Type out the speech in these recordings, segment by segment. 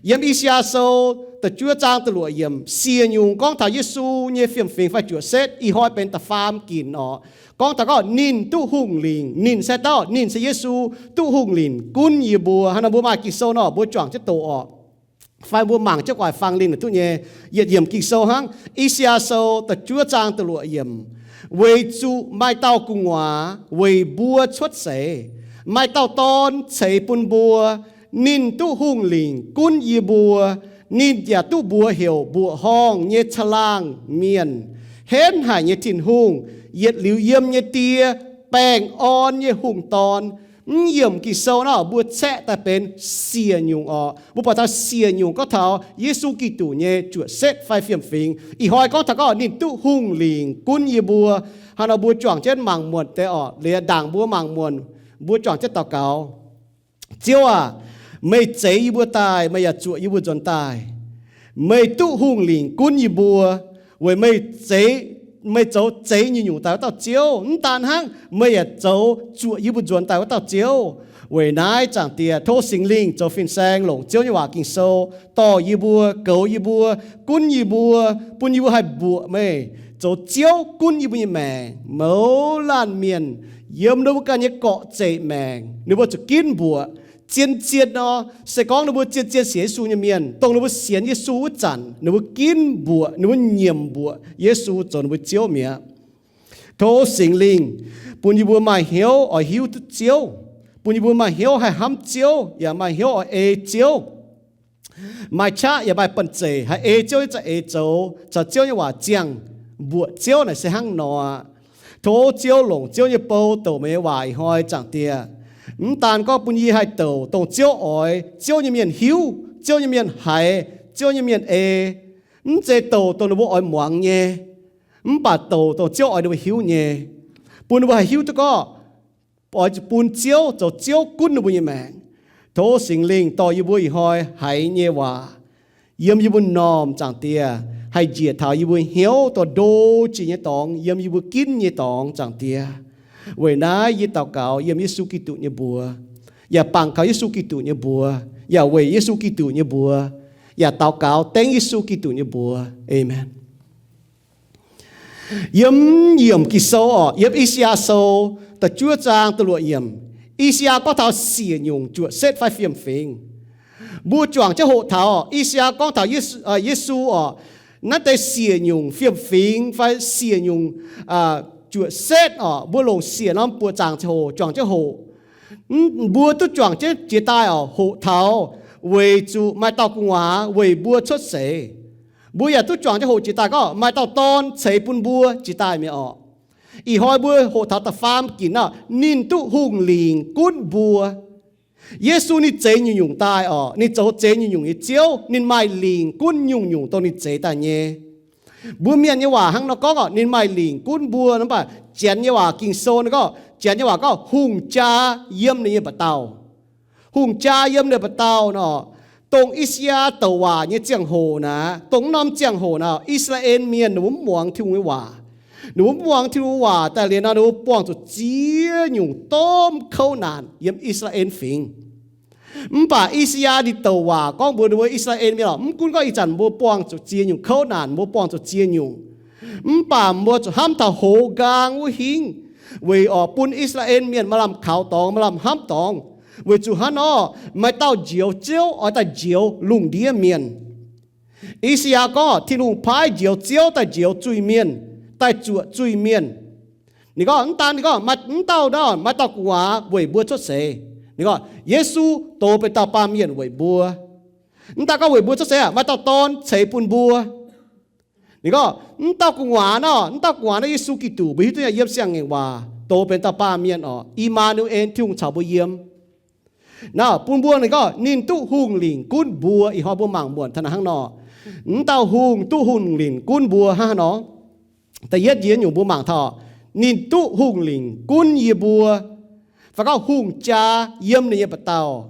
yếm Isiaso ta chúa trang ta lụa yếm xìa nhung con thảo Giêsu nhé phiền phiền phải chúa xét y hoi bên ta phàm kín nó con thảo có nín tu hùng lìn nín sẽ đó nín sẽ Giêsu tu hùng lìn cún y bùa hắn là bùa mai kỳ sâu nó bùa chọn chết tổ ọ phải bùa mảng cho quài phang lìn là tu nhé yết yếm kỳ sâu hăng Isiaso ta chúa trang ta lụa yếm về chu mai tao cung hóa về bùa xuất sẻ mai tao ton sẻ bùn bùa nín tu hùng lìn cún y bùa nín giả tu bùa hiểu bùa hong nhé chalang miền hén hải nhé thìn hùng yết liu yếm nhé tia bèng on nhé hùng ton yếm kỳ sâu nó bùa sẽ ta bên xìa nhung ọ bùa bảo ta xìa nhung có thảo Giêsu kỳ tủ nhé chuột xét phai phiền phiền ý hỏi có thảo có nín tu hùng lìn cún y bùa hắn là bùa chọn chết màng muộn tế ọ lìa đảng bùa màng muộn bùa chọn chết tàu cáo chiêu à mày chế y bùa tài mày à chuột y bùa dọn tài mày tu hùng lìn cún y bùa với mày chế mày cháu chế như nhung tài tao chiêu tàn hăng mày à cháu chuột y bùa dọn tài tao chiêu với nãy chẳng tiệt thô sinh linh cháu phiền sang lồng chiêu như hòa kinh sâu to y bùa cầu y bùa cún y bùa bùn y bùa hay bùa mày cháu chiếu cún y bùa mẹ mẫu lan miền yếm đâu có những cọ chế mẹ nếu mà chú kín bùa chiên chiên nó sẽ có nó bùa chiên chiên xé su như miền tông nó bùa xiên Giêsu chặn nó bùa kín bùa nó bùa nhiệm bùa Giêsu cho nó bùa chiếu mẹ thô sinh linh bùn y bùa mà hiếu ở hiếu tức chiếu bùn y bùa mà hiếu hay hăm chiếu ya mà hiếu ở ê chiếu mà cha ya bài bận chế hay ê chiếu cho ê châu cho chiếu như hòa chiang bùa chiếu này sẽ hăng nọ thô chiếu lồng chiếu như bầu tổ mẹ hoài hoi chẳng tia tàn có bùn y hai tổ tổng chiếu ỏi chiếu như miền hiếu chiếu như miền hải chiếu như miền ê chế tổ nó bố ỏi muang nhé bà tổ chiếu ỏi nó hiếu nhé bùn nó hiếu tôi có ỏi bùn chiếu cho chiếu cún nó bùn như mẹ thô sinh linh to như bùi hoi hải nhé hòa yếm như bùn nòm chẳng tia hay diệt thảo như bùi hiếu to đô chỉ như tòng yếm như bùi kín như tòng chẳng tia vậy nãy như tàu cáo yếm Giêsu Kitô như bùa ya bằng cáo Giêsu Kitô như bùa ya về Giêsu Kitô như bùa ya tàu cáo tên Giêsu Kitô như bùa amen yếm kỳ sâu ọ yếm Isiaso ta chúa trang ta lụa yếm Isia có thảo xỉa nhung chuột xét phải phiền phiền bùa choàng cho hộ thảo Isia có thảo Giêsu ọ nó tay xỉa nhung phiền phiền phải xỉa nhung chuột xét ở bùa lồng xỉa nó bùa chàng cho hồ choàng cho hồ bùa tu choàng cho chia tay ở hộ thảo về chủ mai tàu cung hóa về bùa xuất sẻ bùa ya tu choàng cho hồ chia tay có mai tàu ton sẻ bùn bùa chia tay mẹ ở ý hỏi bùa hộ thảo ta phàm kín nào nín tu hùng lìn cún bùa Giêsu ni chế như nhung tai ở ni cháu chế như nhung chiếu nín mai lìn cún nhung tôi ni chế ta nhé bùa miền như hòa hăng nó có nên mai lìn cún bùa nó bảo chén như hòa kinh sô nó có chén như hòa có hùng cha yếm này bát tàu hùng cha yếm này bát tàu nó tông Isia tàu hòa như giang hồ nè tông nam giang hồ nào Israel miền nó muang thiu với hòa nó muang thiu hòaแต่เรียนnó buông cho chia nhung tôm khâu nàn yếm Israel phình bà Isia đi tàu hòa con bùa đối Israel mi là cũng có ý chẳng bùa buông cho chia nhung khâu nàn bùa buông cho chia nhung bà bùa cho ham thảo hồ gang u hình vì ở bùn Israel miền mà làm khảo tòng mà làm ham tòng vì chủ hắn nó mà tao diều chiếu ở tại diều lùng đĩa miền Isia có thì lùng phái diều chiếu tại diều chui miền tại chuột chui miền你讲你讲嘛tao đó mà tao quả vì bùa xuất sẻ你讲耶稣都被到八面为波，你大家为波出谁啊？买到当谁半波？你讲你到古话呢？你到古话呢？耶稣基督不是对耶稣讲话，都被到八面哦。伊玛努恩听朝不耶？那半波你讲您都红领滚波，以后不忙门，ท่านข้างนอก你到红都红领滚波哈เนาะแต่เย็ดเย็นอยู่不忙ท่อ您都红领滚耶波。và có hùng cha yếm này bắt tàu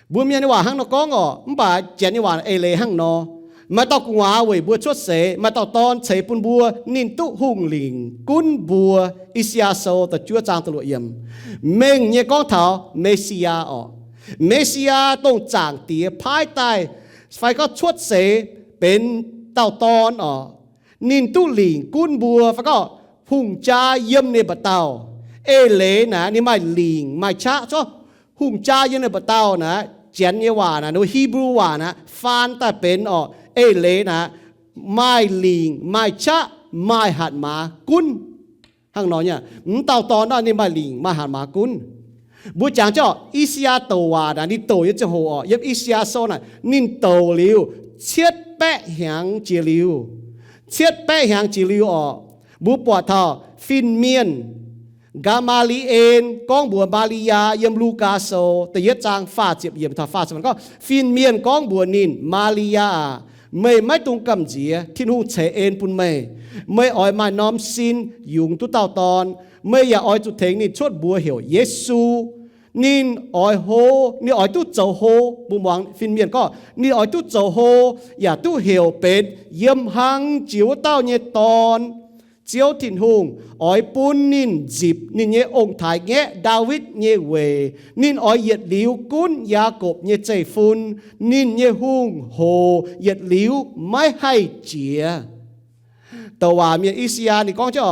bùa miền hòa hang nó có ngọ bà chén như hòa ê lê hang nó mà tao cũng hòa về bùa chốt sế mà tao ton sế bùn bùa nín tụ hùng lìn cún bùa Isiaso ta chúa trang tự lộ yếm mình như con thảo Messia ở เมสสิยาต้องจางเตียภายใต้ไฟก็ชวดเสเป็นเต่าตอนนินตุหลิงกุ้นบัวไฟก็หุ่งจ้าเยี่ยมในบะเต่าเอเลนะนี่ไม่หลิงไม่ชะจ้อหุ่งจ้าเยี่ยมในบะเต่านะเจนเยว่านะโดยฮีบรูว่านะฟานแต่เป็นเอเลนะไม่หลิงไม่ชะไม่หัดมากุ้นข้างนอกเนี่ยเต่าตอนนั้นนี่ไม่หลิงไม่หัดมากุ้นบุจางเจ้าอิสยาโตวานะนี่โตยังจะโหยับอิสยาโซนะนินโตลิวเชียดแปะหางจีลิวเชียดแปะหางจีลิวบุปวดทอฟินเมียนกามาลีเอนก้องบัวมาลียาเยมลูกาโซแต่ยัดจางฟาเจียบเยี่ยมทอฟาสมันก็ฟินเมียนก้องบัวนินมาลียาไม่ตรงกำเจียที่หูเฉเอ็นปุ่นไม่อ่อยมาน้อมซินยุงตุเต่าตอนไม่อย่าอ่อยจุดเถงนี่ชดบัวเหี่ยวเยซูนินอ่อยโฮนี่อ่อยตู้เจ้าโฮบุมวังฟินเมียนก็นี่อ่อยตู้เจ้าโฮอย่าตู้เหี่ยวเป็ดเยี่ยมหังจิ๋วเต้าเนตอนเจียวถิ่นหงอ้อยปุ้นนินจิบนินเยองถ่ายแงะดาวิดเยเวนินอ้อยเหยียดหลิวกุ้นยากบเยใจฟุนนินเยหุงโฮเหยียดหลิวไม่ให้เจียแต่ว่าเมียอิสยานี่ก็จะ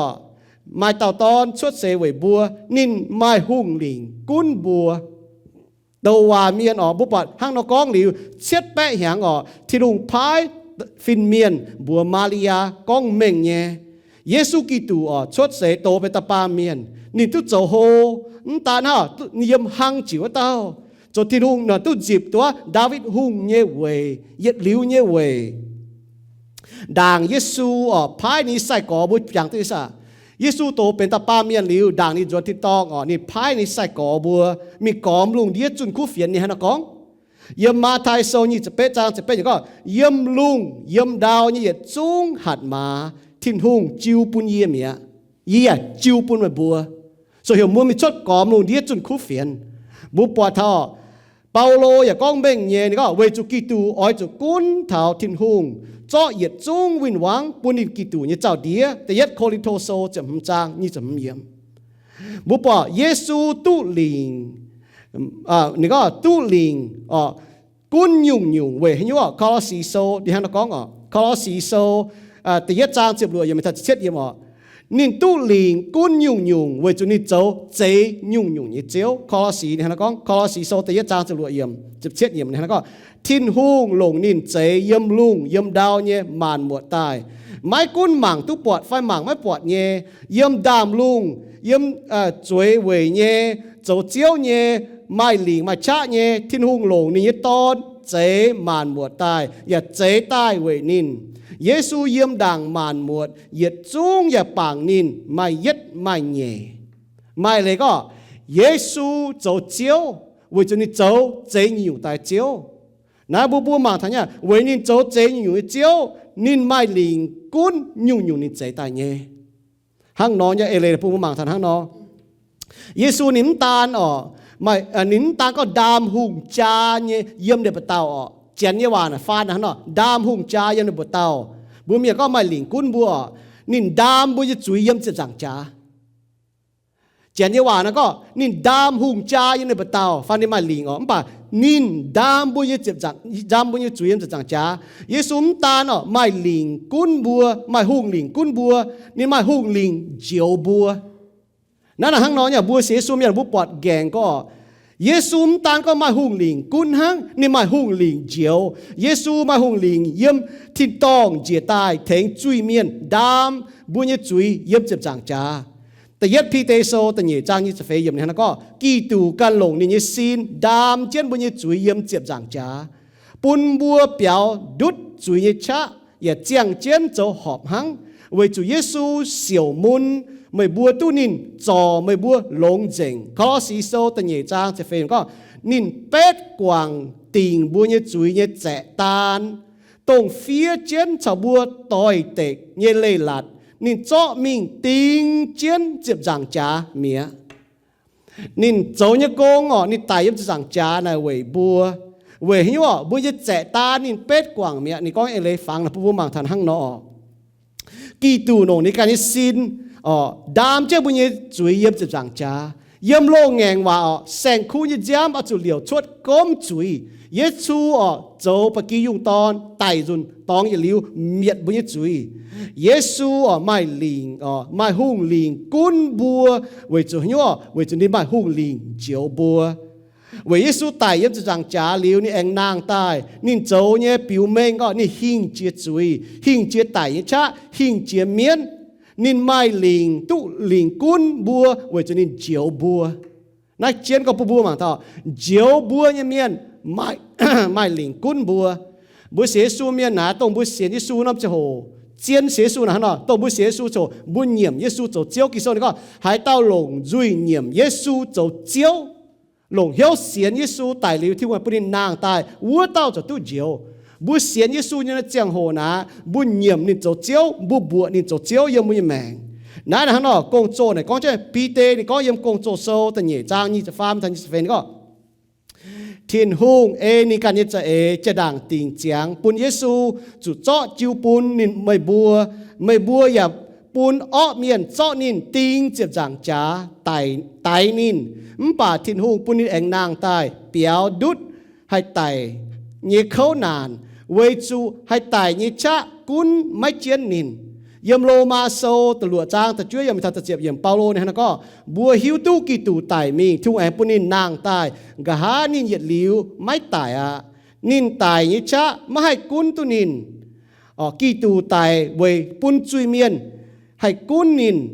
ไม่เต่าตอนชดเสวยบัวนินไม่หุ่งหลิงกุ้นบัวแต่ว่าเมียนบุปผาห้างนกองหลิวเช็ดแปะหางที่ลุงพายฟินเมียนบัวมาลียากองเม่งเยเยซูกิตูชดเสโตไปตะปาเมียนนี่ตุเจ้าโฮตาหน้านิยมหังจิ๋วเต้าจดที่ลุงน่ะตุจิบตัวดาวิดหุ่งเยเวเย็ดหลิวเยเวด่างเยซูพายนี่ใส่กอบุอย่างที่ซะเยซูโตเป็นตาป้าเมียนหลิวด่างนี่จวนที่ตองนี่พายนี่ใส่กอบัวมีกอมลุงเดียจุนคู่เฟียนนี่ฮะนะกองเยี่ยมมาไทยโซนี่จะเป็นจางจะเป็นอย่างก็เยี่ยมลุงเยี่ยมดาวนี่จุงหัดมาทิ้งหงจิวปุ่นเยี่ยมเนี่ยยี่จิวปุ่นมาบัวส่วนเหี่ยวมัวมีชดกอมลุงเดียจุนคู่เฟียนบุปผาทอเปาโลอย่ากองเบ่งเย่นี่ก็เวจุกิตูอ้อยจุกุนเท้าทิ้งหงเจาะเหยียดจุงวินวังปุนิกิตูเนี่ยเจ้าเดียแต่ยัดโคลิโทโซจะมจางนี่จะมเยี่ยมบุปผาเยซูตุลิงนี่ก็ตุลิงกุนยุงเว้ยเห็นว่าคอสีโซดิฮันก็งคอสีโซแต่ยัดจางเจ็บรวยยังไม่ทันเช็ดเยี่ยมนินตุลิงกุนยุงเว้ยจุนี่เจ้าเจยุงนี่เจ้าคอสีดิฮันก็คอสีโซแต่ยัดจางเจ็บรวยเยี่ยมจะเช็ดเยี่ยมดิฮันก็ทิ้นหุ่งลงนินเจเยี่ยมลุงเยี่ยมดาวเนี่ยมานหมวดตายไม้กุ้นหมั่งตุปวดไฟหมั่งไม่ปวดเนี่ยเยี่ยมดามลุงเยี่ยมจวยเวยเนี่ยเจ้าเจียวเนี่ยไม่หลิงไม่ชะเนี่ยทิ้นหุ่งลงนี่ตอนเจมานหมวดตายอย่าเจตายเวยนินเยซูเยี่ยมดังมานหมวดเหยียดจุงอย่าปางนินไม่ยึดไม่เย่ไม่เลยก็เยซูเจ้าเจียวเวยจนี่เจ้าเจอยู่ตายเจียวนาบัวมาท่านเนี่ยเวนินโจเจอยู่เจียวนินไม่ลิงกุนอยู่นินเจตายเนี่ยห้างนอนอย่าเอเลผู้มาท่านห้างนอนเยซูนิมตาลไม่นิมตาลก็ดามหุ่งจาเนี่ยเยี่ยมเดือบเตาเจนเนี่ยว่านะฟาดนะฮะเนาะดามหุ่งจาเยี่ยมเดือบเตาบัวเมียก็ไม่ลิงกุนบัวนินดามบัวจะจุยเยี่ยมจะจังจ้าเจนเนี่ยว่านะก็นินดามหุ่งจาเยี่ยมเดือบเตาฟันนี่ไม่ลิงป่ะนินดามบุญเจ็บจังดามบุญจุยมจะจังจ้าเยซูมตาไม่ลิงกุนบัวไม่หุ่งลิงกุนบัวนี่ไม่หุ่งลิงเจียวบัวนั่นห้างน้อยเนี่ยบัวเสียซูมอย่างบัวปอดแกงก็เยซูมตาก็ไม่หุ่งลิงกุนห้างนี่ไม่หุ่งลิงเจียวเยซูไม่หุ่งลิงเยี่ยมที่ต้องเจียตายแทงจุยเมียนดามบุญจุยเยี่ยมเจ็บจังจ้าแต่ยัดพีเตโซแต่เนี่ยจางยี่จะเฟยยมเนี่ยนะก็กีตูกันหลงนี่ซีนดามเจนบุญจุยเยี่ยมเจ็บจางจ้าปุ่นบัวเปียวดุดจุยชะอย่าเจียงเจนโจหอบหังเวจุเยซูเสี่ยวมุนไม่บัวตู้นินจอไม่บัวหลงเจงคอสีโซแต่เนี่ยจางจะเฟยก็นินเป็ดกวางติงบัวเนี่ยจุยเนี่ยแจตานตรงเฟียเจนชาวบัวต่อยเตกเนี่ยเลยหลัดนินเจาะมิงติงเจียนเจ็บจังจ้าเมียนินโจเนี่ยโกงนินตายยับจังจ้าในเวยบัวเวยหิวบัวจะแจตานินเป็ดกว่างเมียนี่ก็เอเลยฟังนะผู้มังทันหั่งนอกีตูนงในการนี้ซินดามเจ้าบุญจุยยับจังจ้า yếm lô ngàn hòa sang khu như giám ở chỗ liều chuột cốm chuối yết su dấu bà kỳ dùng ton tài dùn tón yết liu miệt bún yết chuối yết su mai lình mai hung lình cún bùa với chỗ nhớ với chỗ đi mai hung lình chiếu bùa với yết su tài yếm cho rằng trả liu ni anh nàng tài nín dấu nhé biểu mênh ni hình chiết chuối hình chiết tài yết cha hình chiết miến nín mai lình tụ lình cún bùa với chỗ nín chiếu bùa nãy chiến có bùa mà thọ chiếu bùa như miên mai mai lình cún bùa bùa xế su miên nã tông bùa xế Giêsu năm cho hồ chiến xế su nã nó tông bùa xế Giêsu cho bùa nhiễm Giêsu cho chiếu kỳ sau này có hai tao lồng duy nhiễm Giêsu cho chiếu lồng hiếu xiên Giêsu tài liệu thì ngoài bùa nàng tài vua tao cho tu chiếu bùa xiên Giêsu như nó chẳng hồ nã bùa nhiễm nên cho chiếu bùa nên cho chiếu yêu mùi mèn nãy là nó công作này có chứ Peter thì có yếm công作sâu từ nhẹ trang nhưจะfarm thànhจะเป็นก็thiên hùng ni can nhưจะđảng tình trạng bùn Giêsu chủ cho chiu bùn nín mày bùa ya bùn ọ miền cho nín tình接长trả tài nín bà thiên hùng bùn nín anh nàng tài biểu đút hay tài như khâu nàn với chu hay tài như cha cún mấy chiến nín yếm lô ma sâu từ lụa trang từ chúa yếm thật thật diệp yếm Paulo này nó có bùa hiu tu kỳ tù tài mình thung em bùn nín nàng tài gà há nín nhiệt liu mấy tài nín tài như cha mà hay cún tu nín kỳ tù tài với bùn chui miên hay cún nín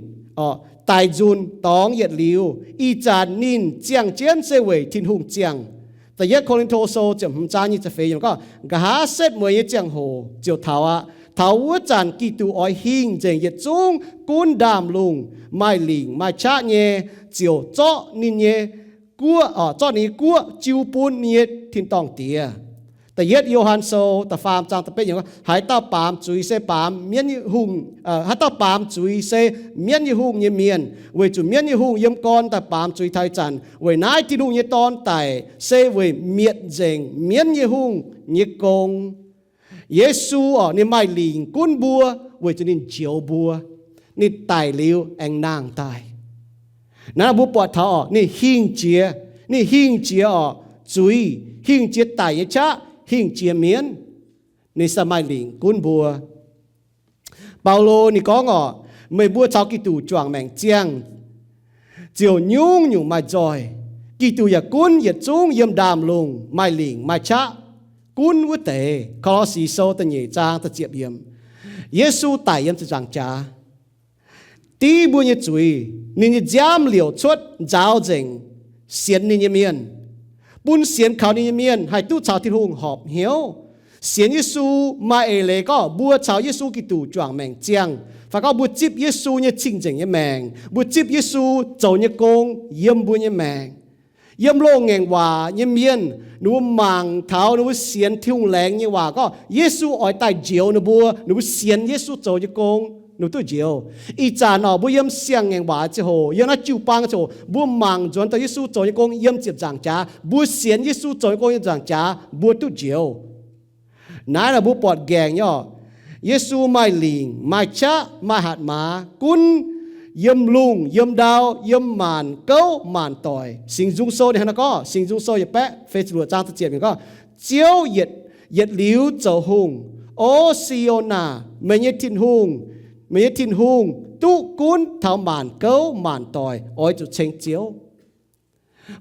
tài dùn tóng nhiệt liu y chán nín chiang chiến sẽ với thiên hùng chiangแต่ยักษ์โครินโตโซจะหุ่นจานยี่จะเฟยก็กะหาเซตมวยยี่เจียงโหเจียวเท้าเท้าวัวจานกีตูอ้อยหิงเจียงยี่จุงกุนดามลุงไม่หลิงไม่ชะเย่เจียวเจาะนินเย่กัวเจาะนี้กัวจิวปูนเย่ทินตองเตียแต่ยักษ์โยฮันโซแต่ฟาร์มจางแต่เป็นอย่างว่าหายเต้าปามจุยเซปามเมียนยี่หุงหายเต้าปามจุยเซเมียนยี่หุงยี่เมียนเวจุเมียนยี่หุงยี่ก้อนแต่ปามจุยไทยจันเวนายที่หุงยี่ตอนไตเซเวเมียดเจงเมียนยี่หุงยี่กงเยซูนี่ไม่หลิงกุนบัวเวจุนินเจียวบัวนี่ไตเลี้ยวแองนางไตนั่นบุปผาเท้านี่หิงเจียนี่หิงเจียจุยหิงเจียไตยี่ชะหิงเจียเมียนในสมัยหลิงกุนบัวเปาโลนี่ก็ไม่บัวชาวกิตูจวงแมงเจียงเจียวยุ่งอยู่มาจอยกิตูอย่ากุนอย่าจุ้งเยี่ยมดามลงไม่หลิงไม่ชะกุนวุเตคอสีโซตะเหยจางตะเจียบเยี่ยมเยซูไต่เยี่ยมจะจังจ้าตีบัวเนี่ยจุยนี่เนี่ยย้ำเหลียวชดเจ้าเจงเสียนนี่เนี่ยเมียนบุญเสียนเขานี่เมียนให้ตู้ชาวที่หงหอบเหี่ยวเสียนเยซูมาเอเลก็บัวชาวเยซูกิตูจวงแมงเจียงฝากก็บัวจิบเยซูเนี่ยชิงเจงเนี่ยแมงบัวจิบเยซูโจเนี่ยกงเยี่ยมบัวเนี่ยแมงเยี่ยมโลงแงงว่าเนี่ยเมียนหนูมังเท้าหนูเสียนที่หงแรงเนี่ยว่าก็เยซูอ่อยใต้เจียวนะบัวหนูเสียนเยซูโจเนี่ยกงหนูตัวเจียวอีจานบุยมเสียงแห่งว่าจะโหยังน่าจิวปังจะโหบุมังจวนตัวเยซูโจยกงยมเจ็บจางจ้าบุเสียนเยซูโจยกงยมจางจ้าบุตัวเจียวนั่นแหละบุปอดแกงย่อเยซูไม่ลิงไม่ชะไม่หัดมากุนยมลุงยมดาวยมมานเก้ามานต่อยสิงจุงโซเนี่ยนะก็สิงจุงโซอย่าแปะเฟซบุ๊กจางตะเจียบอย่างก็เจียวเหยียดหลิวเจ้าหงโอซิโอนาไม่เยทินหงไม่ทินหงตู้กุนเท่าหมานเก้ามานต่อยอ้อยจุดเชงเจียว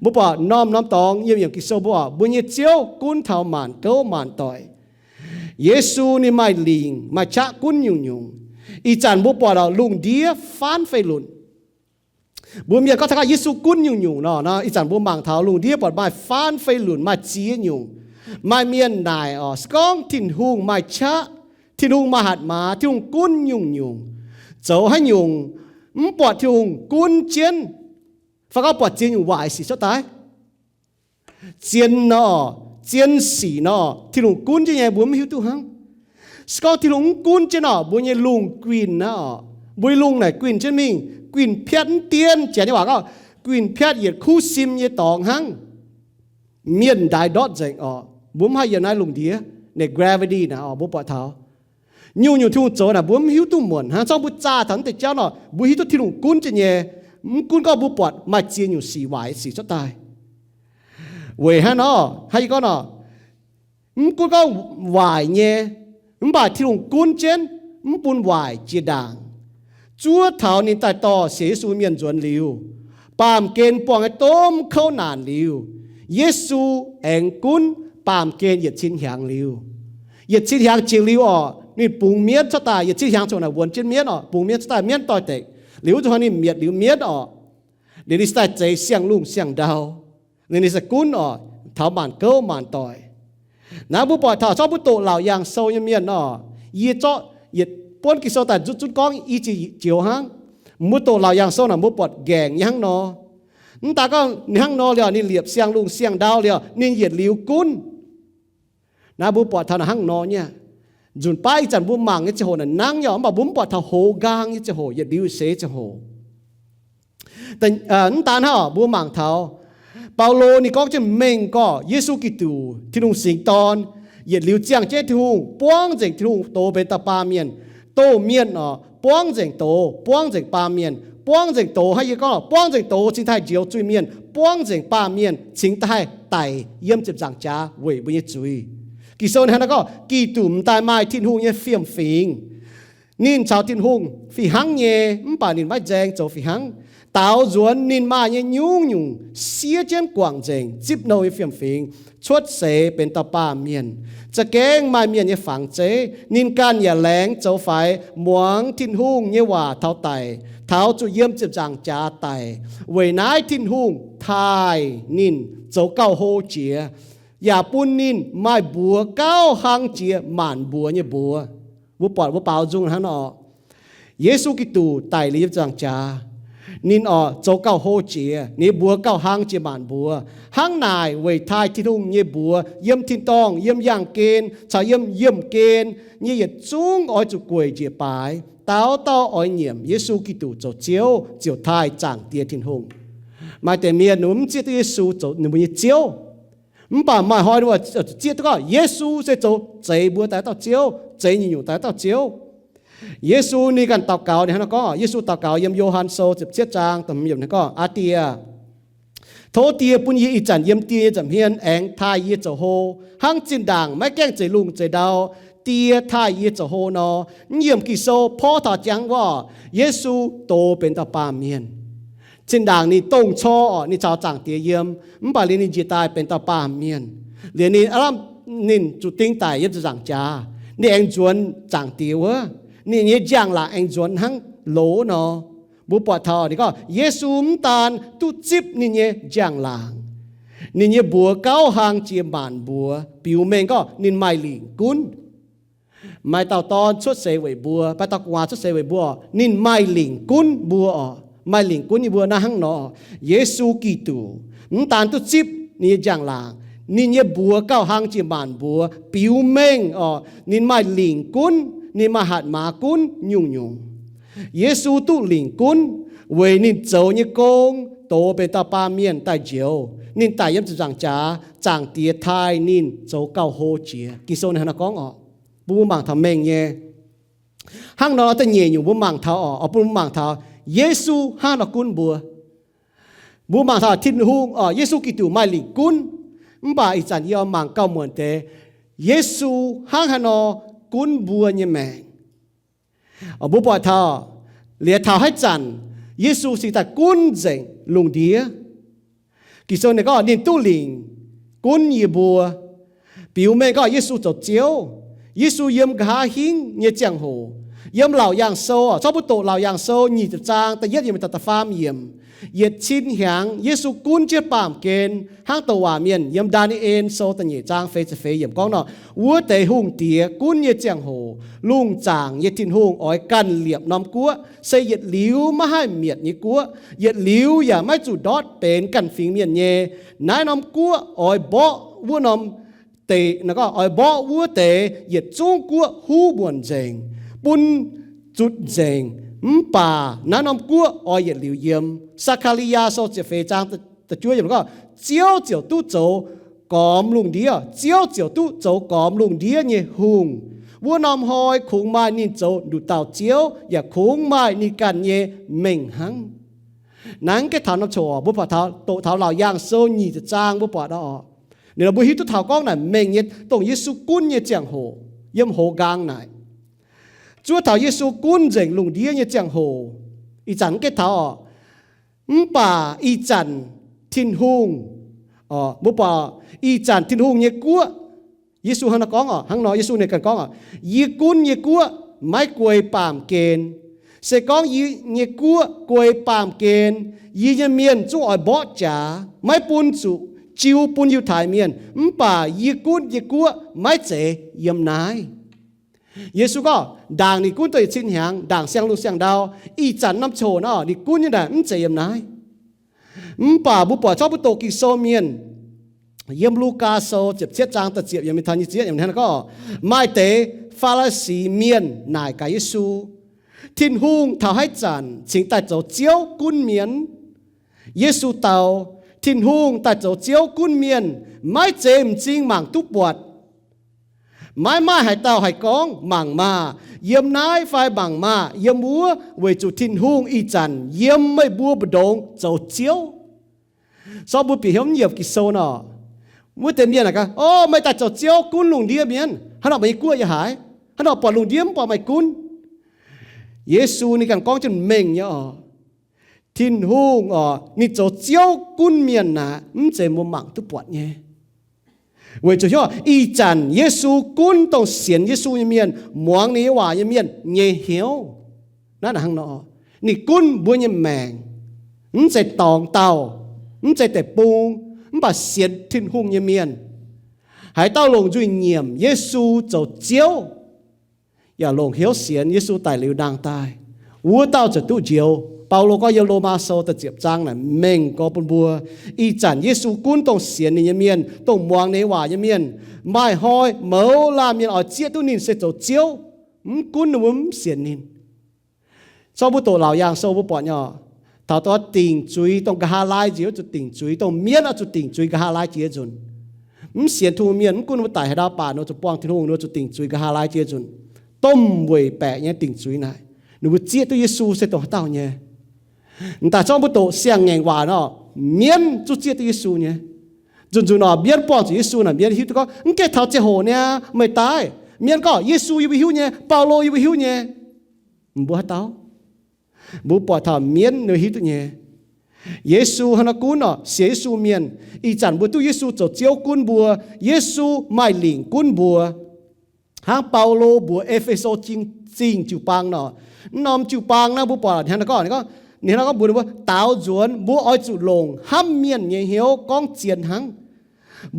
บุปผาน้อมตองเยี่ยมอย่างกิโซบัวบุญเจียวกุนเท่าหมานเก้ามานต่อยเยซูนี่ไม่ลิงไม่ชะกุนยุงอีจันบุปผาเราลุงเดียฟันไฟลุนบุญเมียก็ทักเยซูกุนยุงเนาะอีจันบุมังเท้าลุงเดียปอดไม่ฟันไฟลุนไม่เจียยุงไม่เมียนนายสกองทินหงไม่ชะที่ลุงมาหัดมาที่ลุงกุนยุงเจ้าให้ยุงปวดที่ลุงกุนเจียนฝากปวดเจียนอยู่วายสิสุดท้ายเจียนเนาะเจียนสีเนาะที่ลุงกุนจะยังบุญไม่หิวตัวหังสกอที่ลุงกุนจะเนาะบุญยังลุงกวินเนาะบุญลุงไหนกวินเช่นมิงกวินเพี้ยนเตียนเจียนนี่ว่าก็กวินเพี้ยนเหยียดคู่ซิมเหยียดตองหังเมียนได้ดอดเจงบุญให้ยังไงลุงเดียใน gravity นะบุญปวดเท้าnhiều nhiều thu chỗ là bướm hiếu tu muộn ha trong bút cha thắng để cháu nó bút hiếu tu thi lùng cún cho nhẹ คุณก็บุปผามาเจียนอยู่สีไหวสีชดตายเวฮะเนาะให้ก็เนาะคุณก็ไหวเนี่ยบ่าที่ลงกุนเจนปุ่นไหวเจียด่างจัวเท้านี่แต่ต่อเสียสูเมียนจวนลิวปามเกณฑ์ปวงไอ้ต้มเข้านานลิวเยซูเองกุนปามเกณฑ์เหยียดชิ้นหางลิวเหยียดชิ้นหางจิลิวอ๋อนี่ปุงเมียนชะตาเหยียดชิ้นหางชนวนชิ้นเมียนอ๋อปุงเมียนชะตาเมียนต่อยเตะลิวตัวนี้เมียดลิวเมียดอ๋อเดี๋ยวนี้สไตล์ใจเสียงลุงเสียงดาวเดี๋ยวนี้สกุลอ๋อเท้ามันเก้ามันต่อยนะบุปผาเท้าชอบบุโตเหล่าอย่างโซยเมียนอ๋อเยี่ยจ่อเยี่ยป้นกิโซแต่จุดก้องอีจีเจียวหางมุโตเหล่าอย่างโซน่ะบุปผาแกงยังนอนั่นตาก็ยังนอเลยนี่เหลียบเสียงลุงเสียงดาวเลยนี่เหยียดลิวกุนนะบุปผาเท้าหังนอเนี่ยจุนป้ายจันบุมังยี่เจโหน่ะนั่งยอมบอกบุปผาเท้าโหกางยี่เจโหเหยียดลิวเสเจโหแต่นั่นตาเนาะบุมังเท้าเปาโลนี่ก็จะเม่งก็เยซูกิตูที่ลุงสิงตอนเหยียดลิวเจียงเจ้าทุ่งป้วงเจิงทุ่งโตเป็นตาปาเมียนโตเมียนอ๋อป้วงเจิงโตป้วงเจิงปาเมียนป้วงเจิงโตให้ยี่ก็ป้วงเจิงโตชิงไทยเจียวจุยเมียนป้วงเจิงปาเมียนชิงไทยไต่เยี่ยมเจ็บจังจ้าเว่ยบุญจุยกี่โซนฮะนะก็กี่ตุ่มตายไม้ทิ้นหุงเนี่ยเฟียมฟิงนินชาวทิ้นหุงฝีหังเนี่ยป่านินไม่แจงโจฝีหังตาวจวนนินมาเนี่ยยุ่งเสียเจนกวางเจงจิบโนยเฟียมฟิงชดเสเป็นตาป้าเมียนจะแกงมาเมียนเนี่ยฝังเจนินการอย่าแหลงเจ้าไฟหมวงทิ้นหุงเนี่ยว่าเท้าไตเท้าจุเยี่ยมเจ็บจังจ้าไตเวยนายทิ้นหุงทายนินเจ้าเก้าโฮเจียอย่าปุ่นนินไม่บัวเก้าหางเจียหมันบัวเนี่ยบัวปอดเปล่าจุงทั้งนอเยซูกิตูไต่ลีบจังจ้านินอ๋อโจเก้าโฮเจียนี่บัวเก้าหางเจียหมันบัวหางนายเวยทายที่ทุ่งเนี่ยบัวเยี่ยมทิ้นตองเยี่ยมย่างเกณฑ์ชาเยี่ยมเกณฑ์เนี่ยหยัดจุงอ้อยจุกวยเจียปายเต้าอ้อยเหนียมเยซูกิตูโจเจียวทายจางเตียทิ้นหงมาแต่เมียหนุ่มเจียเยซูโจหนุ่มเจียวป่าไม่หอยด้วยเจียก็เยซูจะโจใจบัวแต่ต่อเจียวใจยิ่งอยู่แต่ต่อเจียวเยซูนี่กันตอกเก่าเนี่ยนะก็เยซูตอกเก่าเยี่ยมโยฮันโซจิบเชียจางต่ำเยี่ยมนะก็อาเตียโทเตียปุ่นยี่อีจันเยี่ยมเตียจำเฮียนแองทายยี่เจ้าโฮหังจินด่างไม่แกล้งใจลุงใจดาวเตียทายยี่เจ้าโฮนอเยี่ยมกิโซพ่อถอดจังว่าเยซูโตเป็นตาปาเมียนจินด่างนี่ต้งช่อนี่ชาวจางเตียเยี่ยมป่าเรียนนี่จีตายเป็นตาปาเมียนเรียนนี่อารมนินจุดติ้งตายยี่จะจางจ้านี่เองจวนจางเตียวนี่เนี่ยจางละเองจวนหังโหลเนาะบุปผานี่ก็เยซูมตานตุจิบนี่เนี่ยจางลางนี่เนี่ยบัวเก้าหางเจียบานบัวปิวเมงก็นินไม่หลิงกุนไม่เต่าตอนชุดเสวยบัวไปตะกวาชุดเสวยบัวนินไม่หลิงกุนบัวไม่หลิงกุนนี่บัวนะหังเนาะเยซูกิตูมตานตุจิบนี่จางลางนี่เนี่ยบัวเก้าหางเจียบานบัวปิวเมงนินไม่หลิงกุนนี่มาหัดมากุนยุ่งเยซูตุหลิงกุนเวนินเจ้าเนี่ยกงโตเป็นตาปาเมียนตายเจียวนินตายยับจังจ้าจางเตียทายนินเจ้าเก้าโฮเจียกิโซนหันก้องบุ้มบังทำเมงเนี่ยห้างนอแต่เงียอยู่บุ้มบังเท้าบุ้มบังเท้าเยซูห้างนอกุนบัวบุ้มบังเท้าทิ้นหุงเยซูกิตูไม่หลิงกุนบ่าอีจันยอมมังเก้าเหมือนเตเยซูห้างนอกุนบัวเนี่ยแมงบุปผาเท้าเลียเท้าให้จันเยซูสิแต่กุนเจงลุงเดียกิโซนเนี่ยก็นินตุลิงกุนยีบัวปิวเมก็เยซูจดเจียวเยซูเยี่ยมกาหิงเนี่ยจังโหเยี่ยมเหล่าอย่างโซชอบบุตรเหล่าอย่างโซยี่จะจางแต่เย็ดยังเป็นตาฟ้ามเยี่ยมเย็ดชิ้นหางเยซูกุนเจียปามเกณฑ์ห้างตัวเมียนเยี่ยมดานิเอลโซตันเย่จางเฟสเฟยเยี่ยมก้องเนาะวัวเตะหุงเตียกุนเยี่ยจังโหลุงจางเยี่ยทิ้นหุงอ้อยกันเหลียบน้ำกัวใส่เยี่ยหลิวมาให้เมียดนี่กัวเยี่ยหลิวอย่าไม่จุดดอดเป็นกันฟิงเมียนเย่นายน้ำกัวอ้อยบ่วัวน้ำเตะแล้วก็อ้อยบ่วัวเตะเยี่ยจงกัวหูบวนเจงปุนจุดเจงป่าน้ำน้ำกัวอ้อยเยี่ยหลิวเยี่ยมสักคาริยาโซเจเฟจางแต่ช่วยอย่างก็เจียวตู้โจกอมลุงเดียเจียวตู้โจกอมลุงเดียเนี่ยหุงวัวนำหอยคงไม้นี่โจดูเต่าเจียวอย่าคงไม้นี่กันเนี่ยเม่งหัง nắng cái thảo nó chùa bố bà thảo tổ thảo lào giang sâu nhịจะtrang bố bà đó nếu là bố hít thảo con này mình nhiệt tổng Giêsu cún nhiệt chẳng hồ yếm hồ gang này Chúa thảo Giêsu cún dành lùng đĩa nhiệt chẳng hồ ý chẳng cái thảo bà ý chẳng thiên hùng bố bà ý chẳng thiên hùng nhiệt cua Giêsu hắn nó có hắn nói Giêsu này cần có y cún nhiệt cua máy quay bàm kền sẽ có y cua quay bàm kền y nhân miền chú ở bó trả máy bún chủ chiêu bún yêu thái miền bà y cún y cua máy chế yếm nái Giêsu có đàng ni cún tôi xin hàng đàng sang lu sang đào y chắn năm chồ nó ni cún như này chế yếm nái bà bố bỏ cho bố tổ kỳ sô miền yếm Luca sô chụp chết trang tật chụp yếm thành như chết yếm thế nó có mai tế pha la sĩ miền nải cái Giêsu thiên hùng thảo hai chản chính tại chỗ chiếu cún miền Giêsu tàu thiên hùng tại chỗ chiếu cún miền mai chém chính mảng túc bọt mai mai hải tàu hải con mảng mà yếm nái phai mảng mà yếm múa về chủ thiên hùng y chản yếm mấy bùa bờ đông chỗ chiếu sau bùa bị hiếm nhiều kỳ sâu nọ múa tên miền là cái mấy tại chỗ chiếu cún lùng đĩa miền hắn nào mấy cua vậy hải hắn nào bỏ lùng đĩa bỏ mấy cún Giêsu ni càng con chân mình nhá thiên hùng ni chỗ chiếu cún miền nà chế một mạng tu bọt nhé vậy cho cho y chản Giêsu cún tông xiên Giêsu như miền muang ni hòa như miền nhẹ hiếu nó là hăng nọ ni cún bùa như mèng chế tòng tàu chế tệ bung bà xiên thiên hùng như miền hãy tao lồng duy nhiệm Giêsu chỗ chiếuอย่าลงเหี้ยวเสียนเยซูตายหรือดังตายวัวเต้าจะตู้เจียวเปาโลก็ยาโลมาโซตะเจียบจางน่ะเม่งก็ปนบัวอีจันเยซูกุ้นต้องเสียนในเมียนต้องมวงในว่าเมียนไม่ห้อยเมาลาเมียนเอาเจียตู้นินเสจเจียวกุ้นนุ่มเสียนนินชอบบุตรเหล่ายางโซบุปผย่อถ้าตัวติ่งจุยต้องกะหาลายเจียวจุดติ่งจุยต้องเมียนเอาจุดติ่งจุยกะหาลายเจียจุนเสียนทูเมียนกุ้นว่าตายให้ดาวป่าโนจุป้องที่นุ่งโนจุดติ่งจุยกะหาลายเจียจุนต้มเวยแปะเนี่ยติ่งจุยนายหนูเจี๊ยตัวเยซูเสร็จตัวเต้าเนี่ยแต่ชอบบุตรเสียงแงว่าเนาะเมียนจุดเจี๊ยตัวเยซูเนี่ยจุนเนาะเมียนป้อนตัวเยซูน่ะเมียนหิวตัวก็แกเท้าเจโหเนี่ยไม่ตายเมียนก็เยซูอยู่หิวเนี่ยเปาโลอยู่หิวเนี่ยบัวเต้าบัวปอดเท้าเมียนเนื้อหิวตัวเนี่ยเยซูฮันกุนเนาะเสียเยซูเมียนอีจันบัวตัวเยซูจะเจียวกุนบัวเยซูไม่หลิงกุนบัวหางเปาโลบัวเอเฟโซจริงจิวปังเนาะนอมจิวปังนะบัวปอดเห็นแล้วก็เนี่ยเราก็บัวว่าเต้าจวนบัวอ้อยจุลงห้ามเมียนเหี่ยวก้องเจียนหัง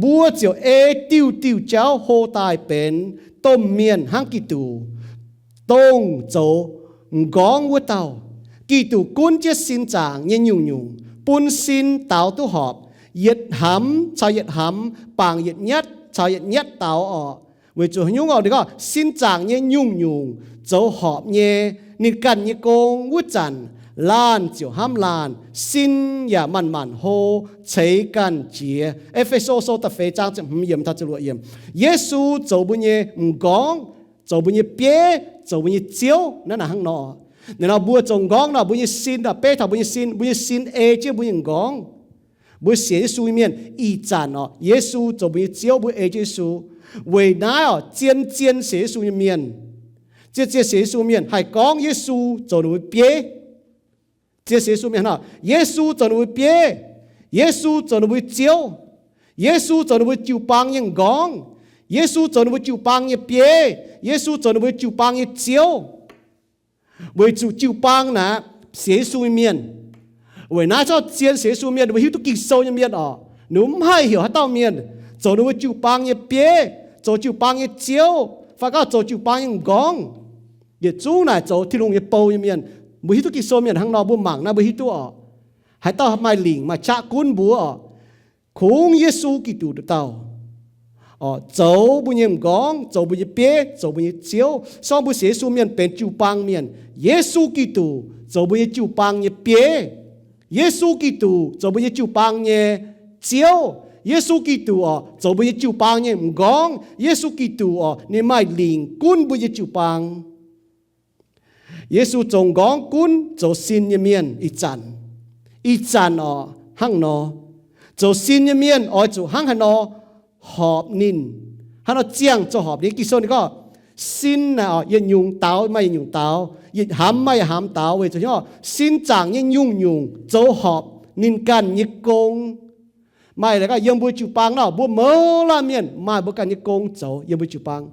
บัวเจียวติวเจ้าโฮตายเป็นต้มเมียนหังกิตูต้งโจก้องวัวเต้ากิตูกุ้นเจสินจางเย็นยุ่งปุนสินเต้าตู้หอบเหยียดหำชาวเหยียดหำปางเหยียดยัดชาวเหยียดยัดเต้าออก为做用我哋个先长嘢用做学嘢，你跟嘢讲我赞烂就喊烂，先也慢慢好，才干节。เอเฟโซโซตะเฟจางจะ唔เยี่ยม他จะรู้เยี่ยมเยซู做บุญ嘢唔講，做บุญ嘢เปี้ย做บุญ嘢เจียวนั่นน่ะข้างนอกเนี่ยเราบัวจงก้องเราบุญ嘢ซินเราเป้ถ้าบุญ嘢ซินเจียวบุญ嘢ก้องบุญเสียเยซูเมียนอีจันเนาะเยซู做บุญ嘢เจียวบุญเยซู为哪渐写书面，这写书面还讲耶稣做了别，这写书面哈，耶稣做了别，耶稣做了教，耶稣做了就帮人讲，耶稣做了就帮人别，耶稣做了就帮人教，为就帮那写书面，为哪叫渐写书面，为有都记收一面哦，你唔係曉到面。做了就幫人別，做就幫人教，發覺做就幫人講，也做呢做ที่ลง也包一面，每都幾數面ข้างนอกบุมั่งนะ每都哦，還到ไม่หลิงมาชักกุนบัวอ๋อคงเยซูกิตูเต้าอ๋อ做บุญยัง講，做บุญยัง別，做บุญยัง教，สองบุญเสีย數面เป็น就幫面，เยซูกิตู做บุญยัง就幫ยัง別，เยซูกิตู做บุญยัง就幫ยัง教。耶穌基督做不嘢照幫嘅唔講，耶穌基督你咪連官不嘢照幫。耶穌仲講官做善嘅面一陣 y chan ở hang nó cho xin như miên ở chỗ hang hắn nó họp nín hắn nó chiang cho họp đi kỳ số này có xin nào yên nhung táo mai nhung táo yên hám mai hám táo vậy cho nhá xin chẳng yên nhung nhung cho họp nín can như công mai là cái yếm bùi chụp băng nào bùi mơ la miên mai bùi can như công cho yếm bùi chụp băng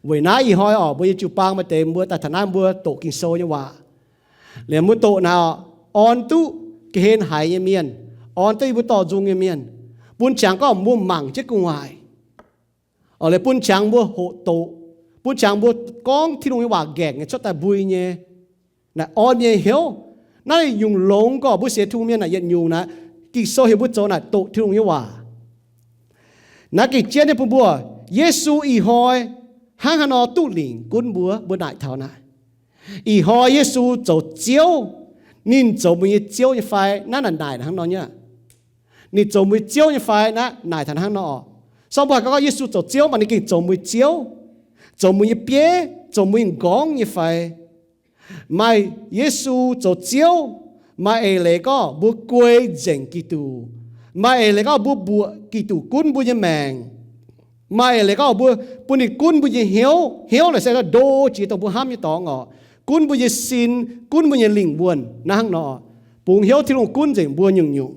vậy nãy y hỏi ở bùi chụp băng mà tìm bùi tại thằng nam bùi tổ kinh số như vậy liền bùi tổ nào on tu cái hên hải như miên on tu bùi tổ dung như miên bùi chẳng có mua mảng chết cùng ngoài ở lại bùi chẳng bùi hộ tổ bùi chẳng bùi con thì đúng như vậy gẹt nghe cho ta bùi nhé nè on nhé hiểu nãy dùng lông có bùi sẽ thu miên là nhận dùng nè kỳ số hiểu bùi chỗ nè tổ thì đúng như vậy nãy kỳ chết này bùi Giêsu y hỏi hang hắn nó tu lĩnh quân bùa đại thảo này y hỏi Giêsu cho chiếu nín cho mình chiếu như phải nãy là đại hắn nó nhá nín cho mình chiếu như phải nãy đại thằng hắn nó sau đó có Giêsu cho chiếu mà nín kinh cho mình chiếu cho mình bế cho mình gong như phải mà Giêsu cho chiếu mà ấy lại có bùa quay dành kỳ tù mà ấy lại có bùa kỳ tù quân bùa như mèn mai lại có bùa này cún bùa gì hiếu là sẽ là đô chỉ tao bùa ham như tao ngọ cún bùa gì xin cún bùa gì lỉnh buồn năng nọ bùn hiếu thì luôn cún gì bùa nhung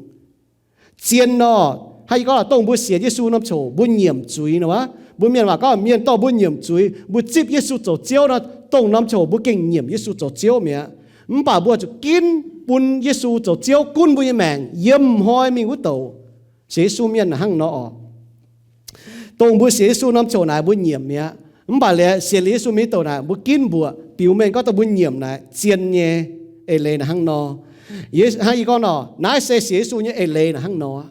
chiên nọ hay có là tông bùa xỉa Giêsu nắm chỗ bùa nhiễm chuối nữa bùa miền mà có miền tao bùa nhiễm chuối bùa chip Giêsu chỗ chiếu nó tông nắm chỗ bùa kinh nhiễm Giêsu chỗ chiếu mẹ bà bùa chỗ kín bùn Giêsu chỗ chiếu cún bùa gì mèn yếm hoi mình bùa tàu Giêsu miền là hăng nọ tông bùa xế su nắm chỗ này bùa nhiễm nhá bà lẽ xế lý su mi tổ này bùa kín bùa biểu mình có tao bùa nhiễm này chiên nhé ê lê là hăng nọ hai con nọ nãy xế su nhé ê lê là hăng nọ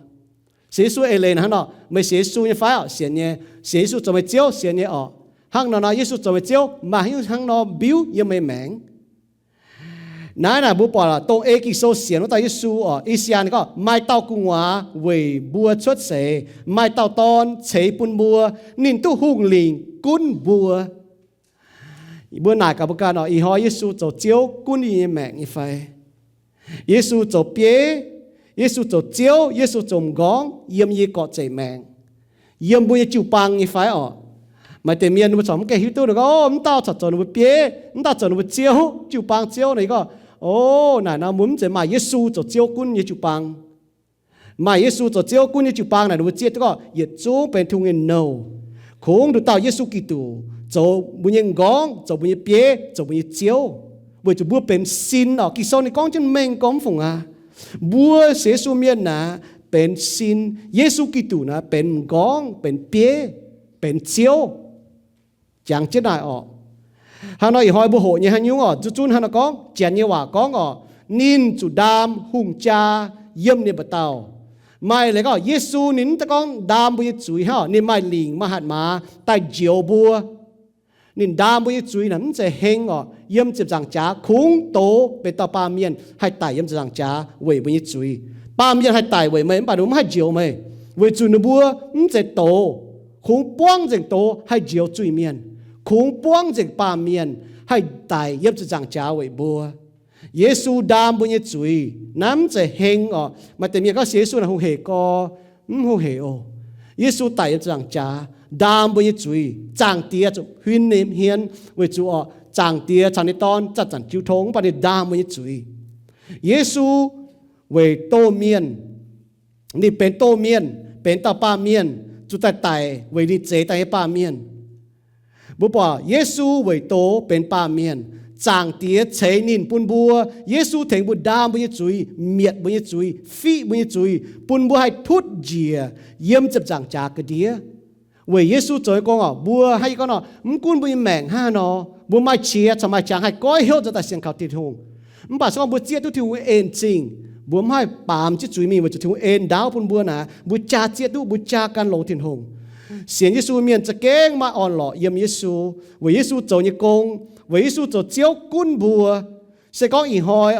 xế su ê lê là hăng nọ mày xế su nhé phải ở xiên nhé xế su cho mày chiếu xiên nhé ở hăng nọ Giêsu cho mày chiếu mà hăng nọ biểu như mày mèn nãy là bùa bỏ là tông ê kỳ số xiên nó tại Giêsu ở Isian có mai tao cung hóa về bùa xuất sệ mai tao ton chế bùn bùa nín tu hùng lìn cún bùa bùa này cả bùa cả nó ý hỏi Giêsu cho chiếu cún gì mẹ như phải Giêsu cho bế Giêsu cho chiếu Giêsu cho gón yếm gì có chạy mẹ yếm bùa chịu bằng như phải ở mà tiền miền nó chọn cái hiếu tu được không tao chọn chọn nó bế tao chọn nó chiếu chịu bằng chiếu này có này nó muốn chỉ mà Giêsu cho chiếu quân như chụp bằng mà Giêsu cho chiếu quân như chụp bằng này nó chết đó yết chú bên thùng người nâu không được tao Giêsu Kitô cho bùn nhân gong cho bùn nhân bế cho bùn nhân chiếu bởi cho bùa bên xin ở kỳ sau này con chân mình có phụng bùa Giêsu miền nà bên xin Giêsu Kitô nà bên gong bên bế bên chiếu chẳng chết đại ở hắn nói hỏi bố hộ như hắn nhung chú chun hắn nó có chén như hòa có nín chủ đam hùng cha yếm niệm bát tàu mai lại có Giêsu nín ta con đam bùi chuối ha nín mai lình mà hạt mà tai diều bùa nín đam bùi chuối nắm sẽ heng yếm chụp giang cha khung tố về tàu ba miền hay tài yếm giang cha về bùi chuối ba miền hay tài về mấy bà đúng hay diều mấy về chuối nó bùa sẽ tổ khung quang dành tổ hay diều chuối miền khung quang dành ba miền hay tài yếm chụp giang cha về bùa Giêsu đam bùi chuối nắm sẽ heng mà tại miền có Giêsu là không hề có không hề Giêsu tài yếm giang cha đam bùi chuối giang tia chụp huyên niệm hiền về chú chẳng tia chẳng đi ton chắc chẳng chịu thống và đi đam bùi chuối Giêsu về tô miền đi bên tô miền bên tàu ba miền chú tài về đi chế tại ba miền bố bỏ Giêsu về tô bên ba miền chẳng tia chế nín bùn bùa Giêsu thành bùn đam bùi chuối miệt bùi chuối phi bùi chuối bùn bùa hay thút dìa yếm chập chẳng trả cái đĩa về Giêsu chơi con bùa hay con cún bùi mèn ha nó bùa mai chia cho mai chẳng hay coi hiểu cho ta xem khảo tiệt hùng bà sao bùa chia tu thiếu ên chính bùa mai bám chiếc chuối mình mà thiếu ên đáo bùn bùa nà bùa cha chia tu bùa cha can lỗ thiên hùng xiên Giêsu miềnจะ kén mà on lọ yếm Giêsu về Giêsu chơi như công về Giêsu chơi chiếu cún bùa sẽ có ý hỏi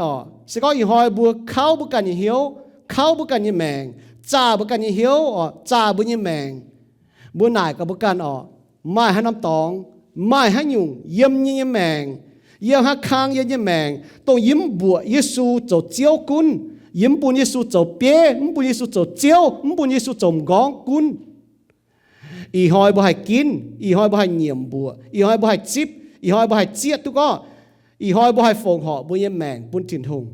sẽ có ý hỏi bùa khâu bùa cần như hiếu khâu bùa cần như mèn cha bùa cần như hiếu cha bùa như mèn bữa này có bữa can mai hai năm tòng mai hai nhung yếm như mèn yếm hai khang như mèn tông yếm bùa Giêsu cho chiếu cún yếm bún Giêsu trầu bia bún Giêsu trầu chiếu bún Giêsu trầu gón cún ý hỏi bo hay kín ý hỏi bo hay nhiệm bùa ý hỏi bo hay chip ý hỏi bo hay chiết tu có ý hỏi bo hay phồng họ bún yếm mèng bún thìn hùng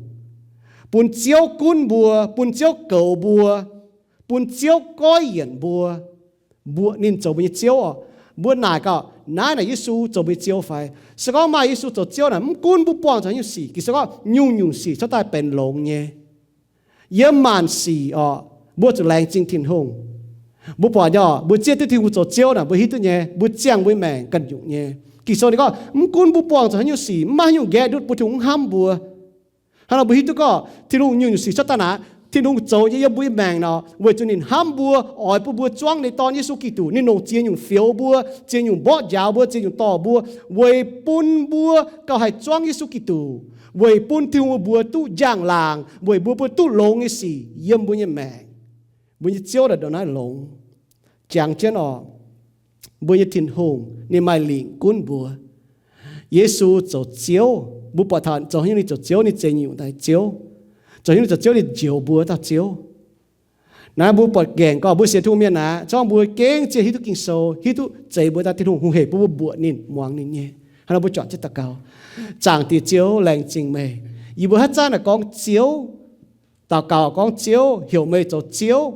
bún chiếu cún bùa bún chiếu cầu bùa bún chiếu coi yển bùa bùa nên trầu bún chiếu bữa nãy cả nãy là Giêsu cho bị chiếu phải, sau đó mà Giêsu cho chiếu là muốn bút bỏng cho những gì, cái sau đó nhung gì cho ta bền lông nhé, yếm màn gì bữa cho lành chính thiên hùng, bữa bỏ nhỏ bữa chiết tới thiên cho chiếu là bữa hít tới nhé, bữa chiang bữa mèn cần dụng nhé, cái sau đó muốn bút bỏng cho những gì, mà những ghé đốt bữa chúng ham bữa, hay là bữa hít tới có thiên hùng nhung gì cho ta nã thiên hùng châu như bùi mèn nó với cho nên ham bùa ỏi bùa choangในตอน Giêsu Kitô nên nông chia những phiếu bùa chia những bó giáo bùa chia những tỏ bùa với bùn bùa cao hay choang Giêsu Kitô với bùn thiên hùng bùa tu giang làng với bùa tu lông cái gì yếm bùa như mèn bùa như chiếu là đó nói lông chẳng chết nó bùa như thiên hùng nên mai lĩnh cuốn bùa Giêsu cho chiếu bùa bỏ thằng cho những cho chiếu nên chơi nhiều tại chiếu cho những cho chiếu thì chiếu bùa ta chiếu, na bùa bọt gẹn có bùa xiết thu miên na, trong bùa kén chia hít thu kinh sâu, hít thu chạy bùa ta thiên hùng hùng hệ bùa nín muang nín nhẹ, hay là bùa chọn chết ta cao, chẳng thì chiếu lành trình mề, y bùa hát cha là con chiếu, tao cao con chiếu, hiểu mề cho chiếu,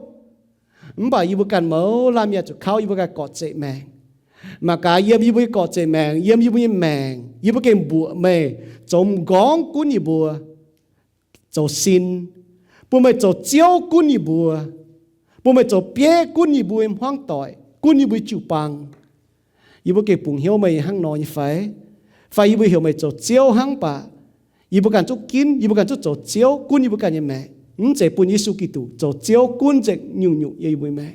bảo y bùa cần máu làm nhà cho khao y bùa cần cọt chạy mèn, mà cả yếm y bùa cọt chạy mèn, yếm y bùa mèn, y bùa kén bùa mề, trong gón cuốn y bùa cho xin bùa mày cho chiếu cún như bùa bùa mày cho bia cún như bùa em hoang tỏi cún như bùa chịu bằng y bùa kể bùng hiếu mày hăng nói như phải y bùa hiểu mày cho chiếu hăng bả y bùa cần chút kín y bùa cần chút cho chiếu cún như bùa cần như mẹ chạy bùn Giêsu Kitô cho chiếu cún chạy nhung y bùa mẹ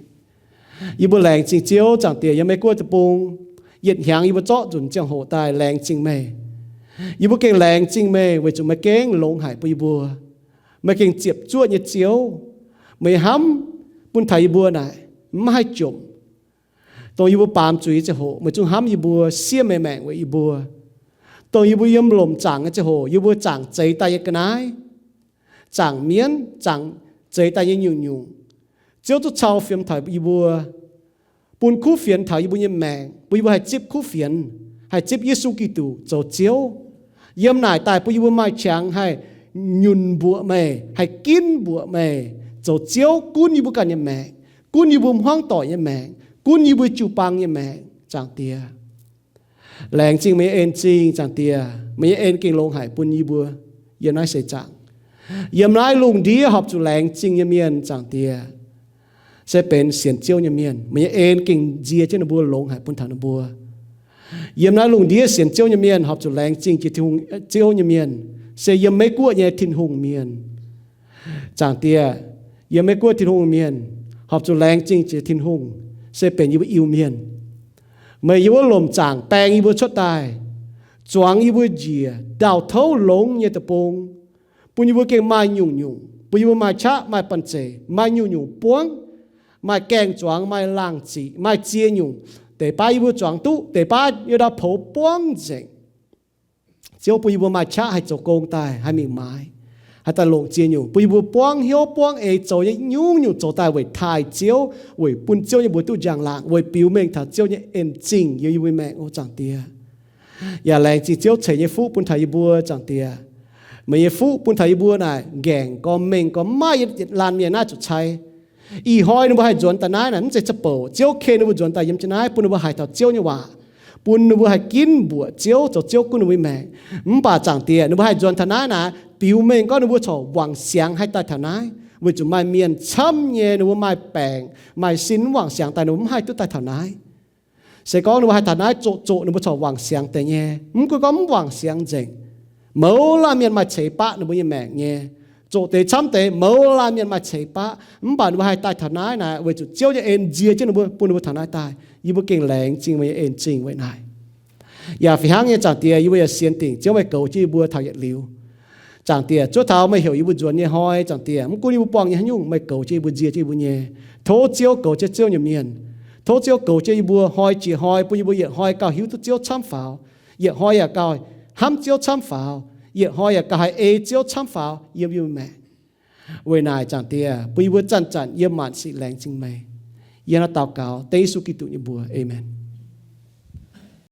y bùa lành chính chiếu chẳng tiền y mày qua tập bùng nhiệt hàng y bùa chót chuẩn chẳng hộ tài lành chính mày y bùa kể lành chính mày với chúng mày kén lông hải bùa y bùa mày kinh chụp chuột như chiếu mày hắm bún thầy bùa này mai chụp tôi yêu bám chuối cho hộ mày chung hắm yêu bùa xiêm mày mẹ với yêu bùa tôi yêu bùa yếm lồm chẳng cho hộ yêu bùa chẳng cháy tay cái nái chẳng miến chẳng cháy tay như nhung nhung chiếu tôi chào phiền thầy yêu bùa bún khu phiền thầy yêu bùa như mẹ yêu bùa hay chip khu phiền hay chip Giêsu Kitô cho chiếu yếm này tại yêu bùa mai chẳng hay nhún bùa mày hay kín bùa mày cho chiếu cún như bùa cả nhà mẹ cún như bùa hoang tỏi nhà mẹ cún như bùa chịu bằng nhà mẹ chẳng tia làng chinh mấy em chinh chẳng tia mấy em kinh lông hải bùn như bùa giờ nói sẽ chẳng giờ nói lùng đi học chủ làng chinh nhà miền chẳng tia sẽเป็นเสียนเจียวnhà miền mấy em kinh dia trên bùa lông hải bùn thằng bùa giờ nói lùng điเสียนเจียวnhà miền học chủ làng chinh chỉ thùng จียวnhà miền sẽ yếm mấy cua nhà thiên hùng miền chẳng tia yếm mấy cua thiên hùng miền học cho làng chính chỉ thiên hùng sẽเป็นnhư yêu miền mấy yêu lồm chẳng bèn yêu chót tai choáng yêu dìa đào thấu lông như tập bông bùn yêu keng mai nhung nhung bùn yêu mai chá mai pan chế mai nhung nhung buông mai keng choáng mai lang chỉ mai chia nhung để ba yêu choáng tu để ba yêu đã phổ buông dễ chiếu bùi bùa mai cha hay cho công tài hay mình mai hay ta lộng chia nhiều bùi bùa buông hiếu buông ấy cho những nhung nhung cho tài với thái chiếu với bùn chiếu như bùi tu giang lạng với biểu mình thà chiếu như em chính như với mẹ ô chẳng tia nhà làng chỉ chiếu chạy như phú bùn thầy bùa chẳng tia mà như phú bùn thầy bùa này gẹn có mình có mai làm miền na chụp chay ý hỏi nó bùa hay chuẩn ta nái này nó sẽ chấp bổ chiếu kê nó bùa chuẩn ta yếm chân nái bùn nó bùa hay thà chiếu như vậy bùn nó bùa hay kín bùa chiếu cho chiếu cũng nó với mẹ bà chẳng tiền nó bùa hay dọn thằng nái nè biểu mình có nó bùa cho hoàng sáng hay tại thằng nái với chúng mai miền chăm nhẹ nó bùa mai bèn mai xin hoàng sáng tại nó hay tôi tại thằng nái sẽ có nó bùa hay thằng nái chỗ nó bùa cho hoàng sáng tại nhẹ có hoàng sáng dành mẫu là miền mai chế bát nó bùa như mẹ nhẹ chỗ tế chăm tế mẫu là miền mai chế bát bà nó bùa hay tại thằng nái nè với chúng chiếu cho em chia chứ nó bùa thằng nái tại yêu bùa kinh lạnh chính với em chính với nàyอย่าphải hăng nghe chẳng tiền yêu bùa xiên tỉnh chiếu với cầu chi bùa thảo nhiệt liu chẳng tiền chỗ thảo mày hiểu yêu bùa chuẩn như hoi chẳng tiền muốn yêu bùa bong như hắn nhung mày cầu chi bùa chia chi bùa nhẹ thố chiếu cầu chi chiếu nhiều miền thố chiếu cầu chi bùa hoi chỉ hoi bùa nhiệt hoi cao hiếu tu chiếu chăm pháo nhiệt hoi à cao ham chiếu chăm pháo nhiệt hoi à cao hai chiếu chăm pháo yêu mẹ Với nài chẳng tia, bây vừa chân chẳng yếm mạn sĩ lành chính mây. Yên nó tao cáo, tế su kỳ tụ như bùa. Amen.